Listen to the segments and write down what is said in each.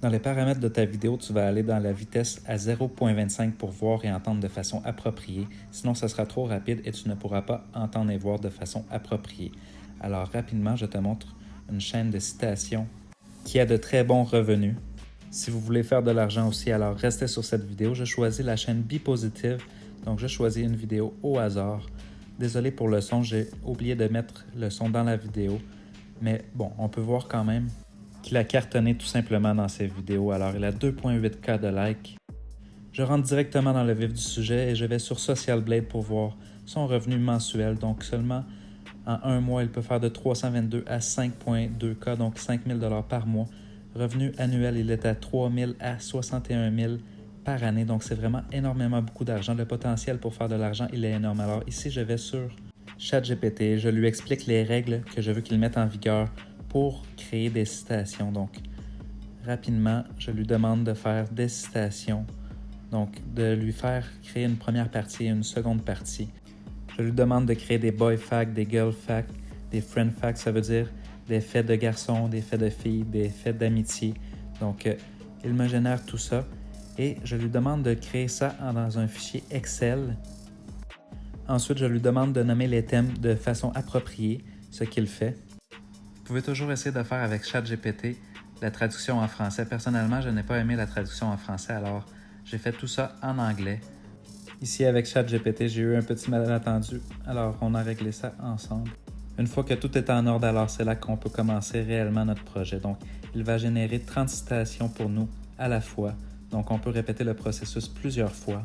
Dans les paramètres de ta vidéo, tu vas aller dans la vitesse à 0.25 pour voir et entendre de façon appropriée. Sinon, ça sera trop rapide et tu ne pourras pas entendre et voir de façon appropriée. Alors, rapidement, je te montre une chaîne de citations qui a de très bons revenus. Si vous voulez faire de l'argent aussi, alors restez sur cette vidéo. Je choisis la chaîne Be-Positive, donc je choisis une vidéo au hasard. Désolé pour le son, j'ai oublié de mettre le son dans la vidéo. Mais bon, on peut voir quand même qu'il a cartonné tout simplement dans ses vidéos. Alors, il a 2,8K de likes. Je rentre directement dans le vif du sujet et je vais sur Social Blade pour voir son revenu mensuel. Donc, seulement en un mois, il peut faire de 322 à 5,2K, donc 5 000 $ par mois. Revenu annuel, il est à 3 000 à 61 000 par année. Donc, c'est vraiment énormément beaucoup d'argent. Le potentiel pour faire de l'argent, il est énorme. Alors, ici, je vais sur ChatGPT. Je lui explique les règles que je veux qu'il mette en vigueur pour créer des citations. Donc, rapidement, je lui demande de faire des citations. Donc, de lui faire créer une première partie et une seconde partie. Je lui demande de créer des boy facts, des girl facts, des friend facts, ça veut dire des faits de garçons, des faits de filles, des faits d'amitié. Donc, il me génère tout ça et je lui demande de créer ça dans un fichier Excel. Ensuite, je lui demande de nommer les thèmes de façon appropriée, ce qu'il fait. Vous pouvez toujours essayer de faire avec ChatGPT la traduction en français. Personnellement, je n'ai pas aimé la traduction en français, alors j'ai fait tout ça en anglais. Ici, avec ChatGPT, j'ai eu un petit malentendu, alors on a réglé ça ensemble. Une fois que tout est en ordre, alors c'est là qu'on peut commencer réellement notre projet. Donc, il va générer 30 citations pour nous à la fois. Donc, on peut répéter le processus plusieurs fois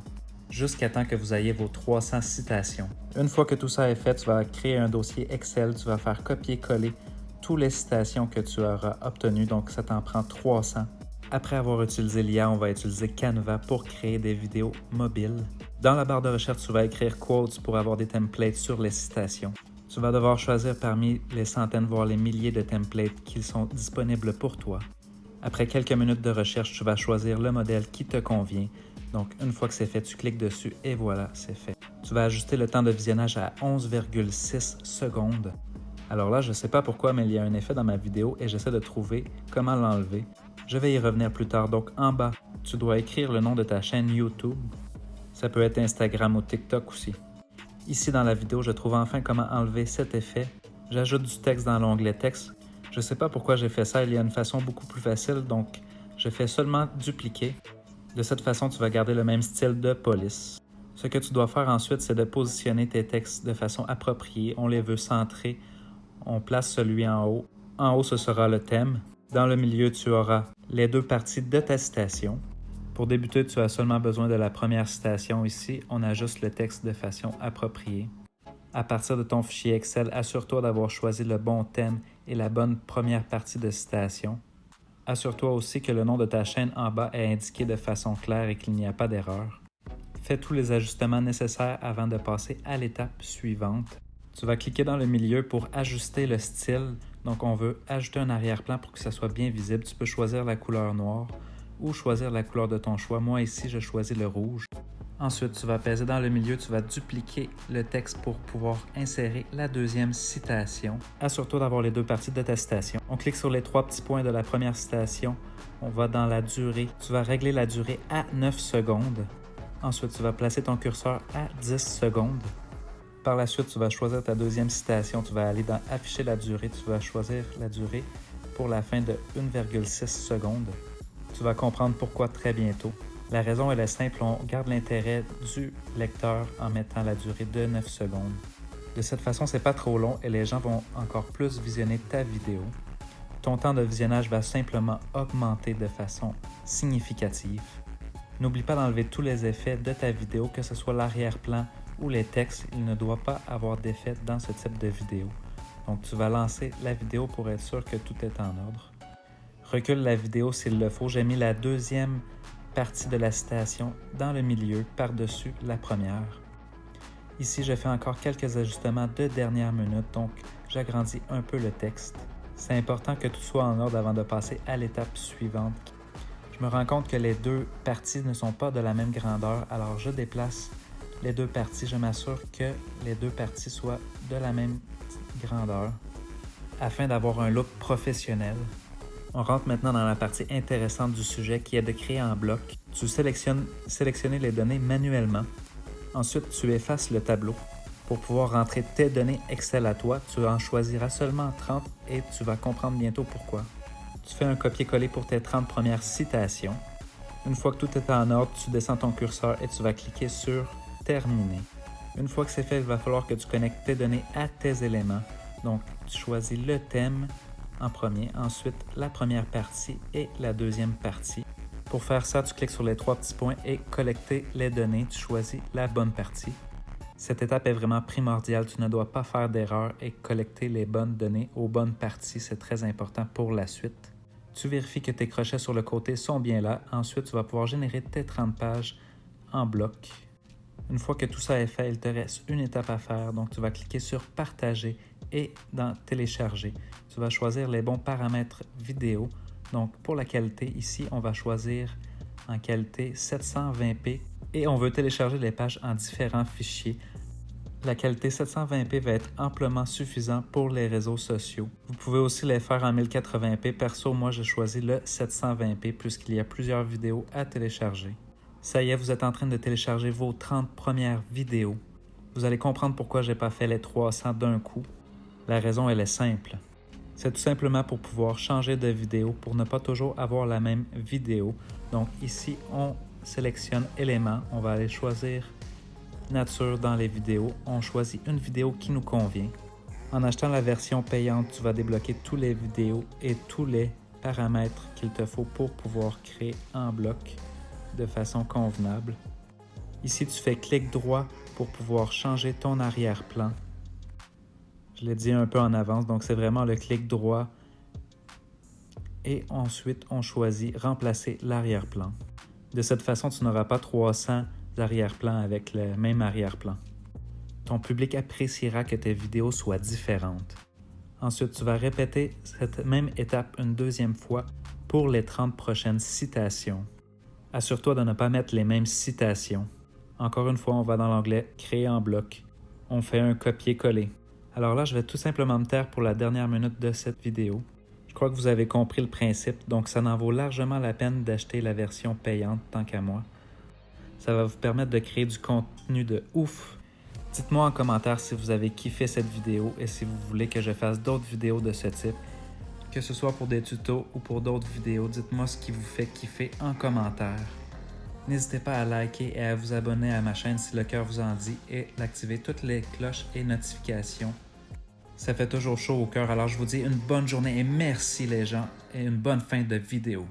jusqu'à temps que vous ayez vos 300 citations. Une fois que tout ça est fait, tu vas créer un dossier Excel, tu vas faire copier-coller toutes les citations que tu auras obtenues. Donc, ça t'en prend 300. Après avoir utilisé l'IA, on va utiliser Canva pour créer des vidéos mobiles. Dans la barre de recherche, tu vas écrire quotes pour avoir des templates sur les citations. Tu vas devoir choisir parmi les centaines, voire les milliers de templates qui sont disponibles pour toi. Après quelques minutes de recherche, tu vas choisir le modèle qui te convient. Donc, une fois que c'est fait, tu cliques dessus et voilà, c'est fait. Tu vas ajuster le temps de visionnage à 11,6 secondes. Alors là, je ne sais pas pourquoi, mais il y a un effet dans ma vidéo et j'essaie de trouver comment l'enlever. Je vais y revenir plus tard. Donc, en bas, tu dois écrire le nom de ta chaîne YouTube. Ça peut être Instagram ou TikTok aussi. Ici, dans la vidéo, je trouve enfin comment enlever cet effet. J'ajoute du texte dans l'onglet texte. Je ne sais pas pourquoi j'ai fait ça. Il y a une façon beaucoup plus facile. Donc, je fais seulement dupliquer. De cette façon, tu vas garder le même style de police. Ce que tu dois faire ensuite, c'est de positionner tes textes de façon appropriée. On les veut centrés. On place celui en haut. En haut, ce sera le thème. Dans le milieu, tu auras les deux parties de ta citation. Pour débuter, tu as seulement besoin de la première citation. Ici, on ajuste le texte de façon appropriée. À partir de ton fichier Excel, assure-toi d'avoir choisi le bon thème et la bonne première partie de citation. Assure-toi aussi que le nom de ta chaîne en bas est indiqué de façon claire et qu'il n'y a pas d'erreur. Fais tous les ajustements nécessaires avant de passer à l'étape suivante. Tu vas cliquer dans le milieu pour ajuster le style. Donc, on veut ajouter un arrière-plan pour que ça soit bien visible. Tu peux choisir la couleur noire ou choisir la couleur de ton choix. Moi, ici, je choisis le rouge. Ensuite, tu vas peser dans le milieu, tu vas dupliquer le texte pour pouvoir insérer la deuxième citation. Assure-toi d'avoir les deux parties de ta citation. On clique sur les 3 petits points de la première citation. On va dans la durée. Tu vas régler la durée à 9 secondes. Ensuite, tu vas placer ton curseur à 10 secondes. Par la suite, tu vas choisir ta deuxième citation. Tu vas aller dans « Afficher la durée ». Tu vas choisir la durée pour la fin de 1,6 secondes. Tu vas comprendre pourquoi très bientôt. La raison, elle est simple, on garde l'intérêt du lecteur en mettant la durée de 9 secondes. De cette façon, c'est pas trop long et les gens vont encore plus visionner ta vidéo. Ton temps de visionnage va simplement augmenter de façon significative. N'oublie pas d'enlever tous les effets de ta vidéo, que ce soit l'arrière-plan ou les textes, il ne doit pas avoir d'effet dans ce type de vidéo. Donc, tu vas lancer la vidéo pour être sûr que tout est en ordre. Recule la vidéo s'il le faut. J'ai mis la deuxième partie de la citation dans le milieu, par-dessus la première. Ici, je fais encore quelques ajustements de dernière minute, donc j'agrandis un peu le texte. C'est important que tout soit en ordre avant de passer à l'étape suivante. Je me rends compte que les deux parties ne sont pas de la même grandeur, alors je déplace les deux parties. Je m'assure que les deux parties soient de la même grandeur afin d'avoir un look professionnel. On rentre maintenant dans la partie intéressante du sujet qui est de créer en bloc. Tu sélectionnes les données manuellement. Ensuite, tu effaces le tableau. Pour pouvoir rentrer tes données Excel à toi, tu en choisiras seulement 30 et tu vas comprendre bientôt pourquoi. Tu fais un copier-coller pour tes 30 premières citations. Une fois que tout est en ordre, tu descends ton curseur et tu vas cliquer sur « Terminer ». Une fois que c'est fait, il va falloir que tu connectes tes données à tes éléments. Donc, tu choisis le thème en premier, ensuite la première partie et la deuxième partie. Pour faire ça, tu cliques sur les 3 petits points et « Collecter les données ». Tu choisis la bonne partie. Cette étape est vraiment primordiale. Tu ne dois pas faire d'erreur et collecter les bonnes données aux bonnes parties. C'est très important pour la suite. Tu vérifies que tes crochets sur le côté sont bien là. Ensuite, tu vas pouvoir générer tes 30 pages en bloc. Une fois que tout ça est fait, il te reste une étape à faire. Donc, tu vas cliquer sur « Partager » et dans « Télécharger ». Tu vas choisir les bons paramètres vidéo. Donc, pour la qualité, ici, on va choisir en qualité 720p et on veut télécharger les pages en différents fichiers. La qualité 720p va être amplement suffisant pour les réseaux sociaux. Vous pouvez aussi les faire en 1080p. Perso, moi, j'ai choisi le 720p puisqu'il y a plusieurs vidéos à télécharger. Ça y est, vous êtes en train de télécharger vos 30 premières vidéos. Vous allez comprendre pourquoi je n'ai pas fait les 300 d'un coup. La raison, elle est simple. C'est tout simplement pour pouvoir changer de vidéo, pour ne pas toujours avoir la même vidéo. Donc ici, on sélectionne éléments. On va aller choisir nature dans les vidéos. On choisit une vidéo qui nous convient. En achetant la version payante, tu vas débloquer tous les vidéos et tous les paramètres qu'il te faut pour pouvoir créer en bloc de façon convenable. Ici, tu fais clic droit pour pouvoir changer ton arrière-plan. Je l'ai dit un peu en avance, donc c'est vraiment le clic droit. Et ensuite, on choisit remplacer l'arrière-plan. De cette façon, tu n'auras pas 300 arrière-plans avec le même arrière-plan. Ton public appréciera que tes vidéos soient différentes. Ensuite, tu vas répéter cette même étape une deuxième fois pour les 30 prochaines citations. Assure-toi de ne pas mettre les mêmes citations. Encore une fois, on va dans l'onglet « Créer en bloc ». On fait un copier-coller. Alors là, je vais tout simplement me taire pour la dernière minute de cette vidéo. Je crois que vous avez compris le principe, donc ça en vaut largement la peine d'acheter la version payante tant qu'à moi. Ça va vous permettre de créer du contenu de ouf. Dites-moi en commentaire si vous avez kiffé cette vidéo et si vous voulez que je fasse d'autres vidéos de ce type. Que ce soit pour des tutos ou pour d'autres vidéos, dites-moi ce qui vous fait kiffer en commentaire. N'hésitez pas à liker et à vous abonner à ma chaîne si le cœur vous en dit et d'activer toutes les cloches et notifications. Ça fait toujours chaud au cœur, alors je vous dis une bonne journée et merci les gens et une bonne fin de vidéo.